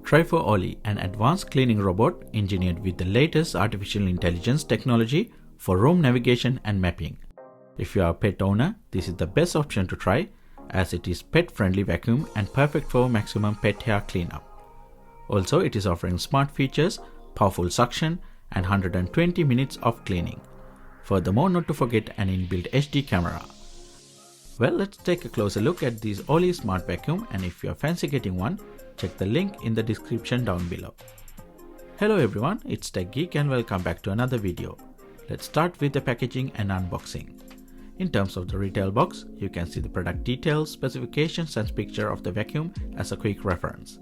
Trifo Ollie, an advanced cleaning robot engineered with the latest artificial intelligence technology for room navigation and mapping. If you are a pet owner, this is the best option to try as it is pet-friendly vacuum and perfect for maximum pet hair cleanup. Also, it is offering smart features, powerful suction and 120 minutes of cleaning. Furthermore, not to forget an inbuilt HD camera. Well, let's take a closer look at this Ollie smart vacuum, and if you are fancy getting one, check the link in the description down below. Hello everyone, it's Tech Geek and welcome back to another video. Let's start with the packaging and unboxing. In terms of the retail box, you can see the product details, specifications and picture of the vacuum as a quick reference.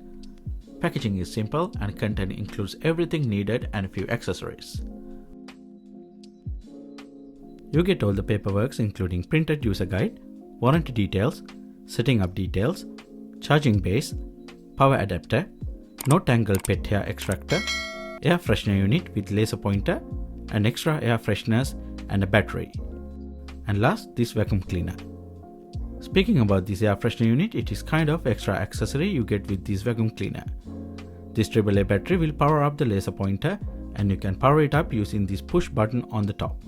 Packaging is simple and content includes everything needed and a few accessories. You get all the paperwork including printed user guide, warranty details, setting up details, charging base, power adapter, no tangle pet hair extractor, air freshener unit with laser pointer, and extra air fresheners and a battery. And last, this vacuum cleaner. Speaking about this air freshener unit, it is kind of extra accessory you get with this vacuum cleaner. This AAA battery will power up the laser pointer and you can power it up using this push button on the top.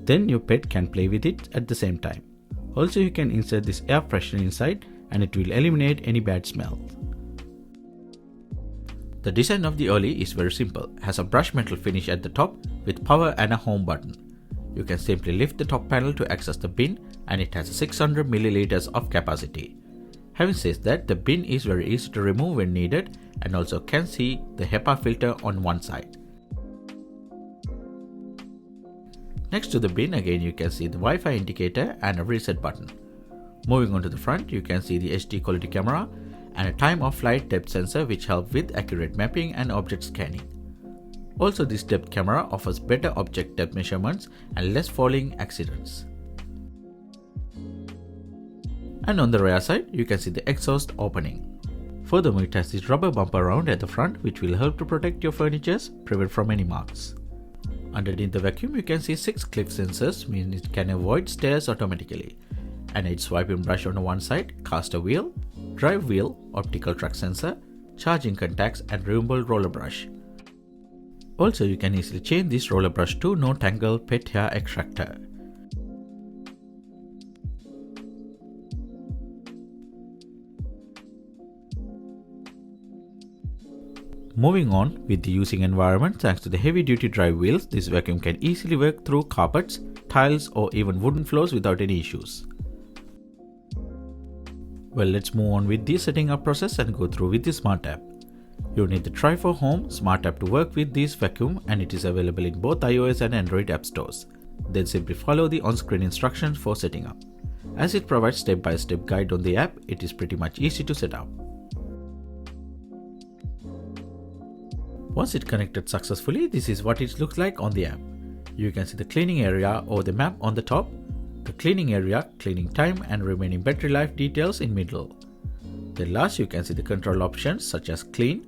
Then your pet can play with it at the same time. Also, you can insert this air freshener inside and it will eliminate any bad smell. The design of the Ollie is very simple, has a brush metal finish at the top with power and a home button. You can simply lift the top panel to access the bin and it has 600 milliliters of capacity. Having said that, the bin is very easy to remove when needed and also can see the HEPA filter on one side. Next to the bin, again you can see the Wi-Fi indicator and a reset button. Moving on to the front, you can see the HD quality camera and a time of flight depth sensor which help with accurate mapping and object scanning. Also, this depth camera offers better object depth measurements and less falling accidents. And on the rear side, you can see the exhaust opening. Furthermore, it has this rubber bumper round at the front which will help to protect your furniture, prevent from any marks. Underneath the vacuum, you can see 6 cliff sensors, meaning it can avoid stairs automatically. An edge swiping brush on one side, caster wheel, drive wheel, optical track sensor, charging contacts and removable roller brush. Also, you can easily change this roller brush to no tangle pet hair extractor. Moving on with the using environment, thanks to the heavy duty drive wheels, this vacuum can easily work through carpets, tiles or even wooden floors without any issues. Well, let's move on with the setting up process and go through with the smart app. You need the Trifo Home smart app to work with this vacuum and it is available in both iOS and Android app stores. Then simply follow the on-screen instructions for setting up. As it provides step-by-step guide on the app, it is pretty much easy to set up. Once it connected successfully, this is what it looks like on the app. You can see the cleaning area or the map on the top, the cleaning area, cleaning time and remaining battery life details in middle. Then last, you can see the control options such as clean,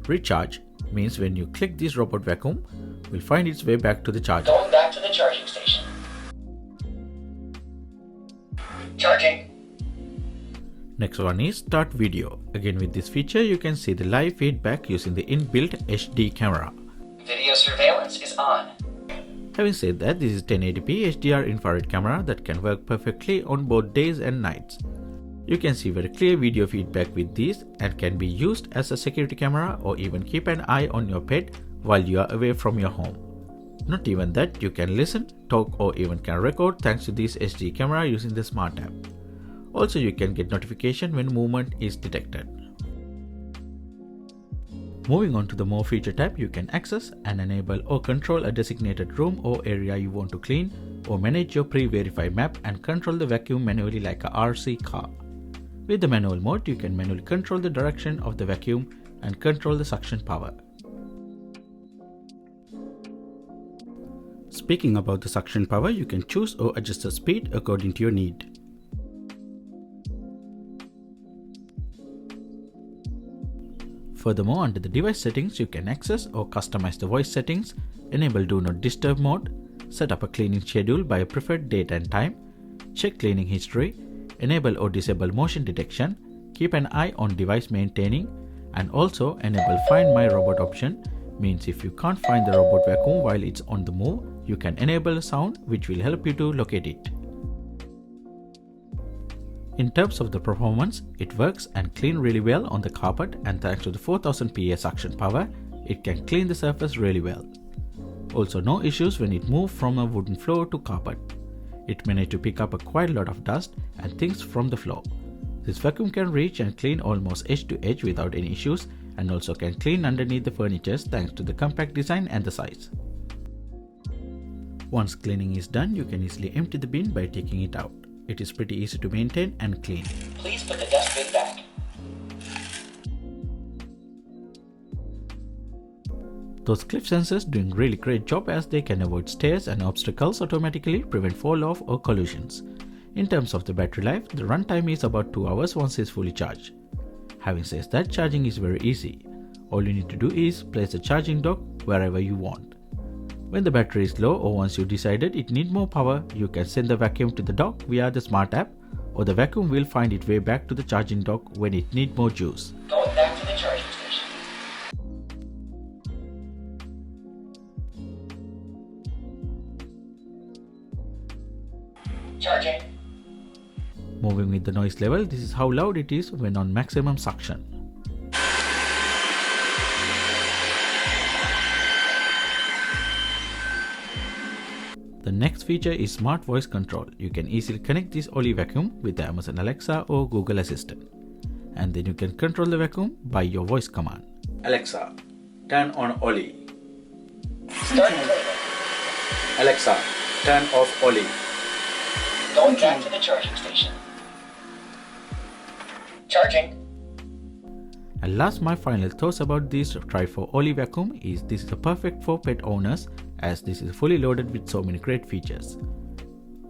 recharge, means when you click this robot vacuum, will find its way back to the charger. Going back to the charging station. Charging. Next one is start video. Again, with this feature, you can see the live feedback using the inbuilt HD camera. Video surveillance is on. Having said that, this is 1080p HDR infrared camera that can work perfectly on both days and nights. You can see very clear video feedback with this and can be used as a security camera or even keep an eye on your pet while you are away from your home. Not even that, you can listen, talk or even can record thanks to this HD camera using the smart app. Also, you can get notification when movement is detected. Moving on to the More Feature tab, you can access and enable or control a designated room or area you want to clean or manage your pre-verified map and control the vacuum manually like a RC car. With the manual mode, you can manually control the direction of the vacuum and control the suction power. Speaking about the suction power, you can choose or adjust the speed according to your need. Furthermore, under the device settings, you can access or customize the voice settings, enable Do Not Disturb mode, set up a cleaning schedule by a preferred date and time, check cleaning history, enable or disable motion detection, keep an eye on device maintaining, and also enable Find My Robot option. Means if you can't find the robot vacuum while it's on the move, you can enable a sound which will help you to locate it. In terms of the performance, it works and clean really well on the carpet, and thanks to the 4000 PA suction power, it can clean the surface really well. Also no issues when it moves from a wooden floor to carpet. It managed to pick up quite a lot of dust and things from the floor. This vacuum can reach and clean almost edge to edge without any issues, and also can clean underneath the furniture thanks to the compact design and the size. Once cleaning is done, you can easily empty the bin by taking it out. It is pretty easy to maintain and clean. Please put the dustbin back. Those cliff sensors doing really great job, as they can avoid stairs and obstacles automatically, prevent fall off or collisions. In terms of the battery life, the runtime is about 2 hours once it's fully charged. Having said that, charging is very easy. All you need to do is place a charging dock wherever you want. When the battery is low or once you decided it needs more power, you can send the vacuum to the dock via the smart app, or the vacuum will find its way back to the charging dock when it needs more juice. Going back to the charging station. Charging. Moving with the noise level, this is how loud it is when on maximum suction. The next feature is smart voice control. You can easily connect this Ollie vacuum with the Amazon Alexa or Google Assistant. And then you can control the vacuum by your voice command. Alexa, turn on Ollie. Start cleaning. Alexa, turn off Ollie. Going back to the charging station. Charging. And last, my final thoughts about this Trifo Ollie vacuum is this is perfect for pet owners, as this is fully loaded with so many great features.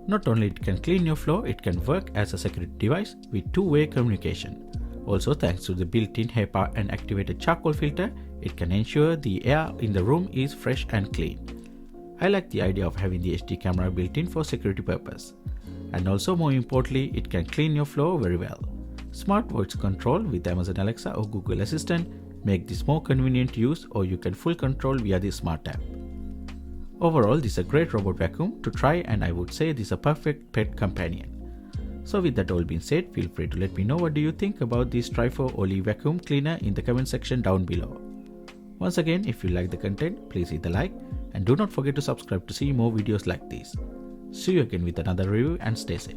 Not only it can clean your floor, it can work as a security device with two-way communication. Also, thanks to the built-in HEPA and activated charcoal filter, it can ensure the air in the room is fresh and clean. I like the idea of having the HD camera built in for security purpose. And also, more importantly, it can clean your floor very well. Smart voice control with Amazon Alexa or Google Assistant make this more convenient to use, or you can full control via the smart app. Overall, this is a great robot vacuum to try, and I would say this is a perfect pet companion. So with that all being said, feel free to let me know what do you think about this Trifo Ollie vacuum cleaner in the comment section down below. Once again, if you like the content, please hit the like and do not forget to subscribe to see more videos like this. See you again with another review and stay safe.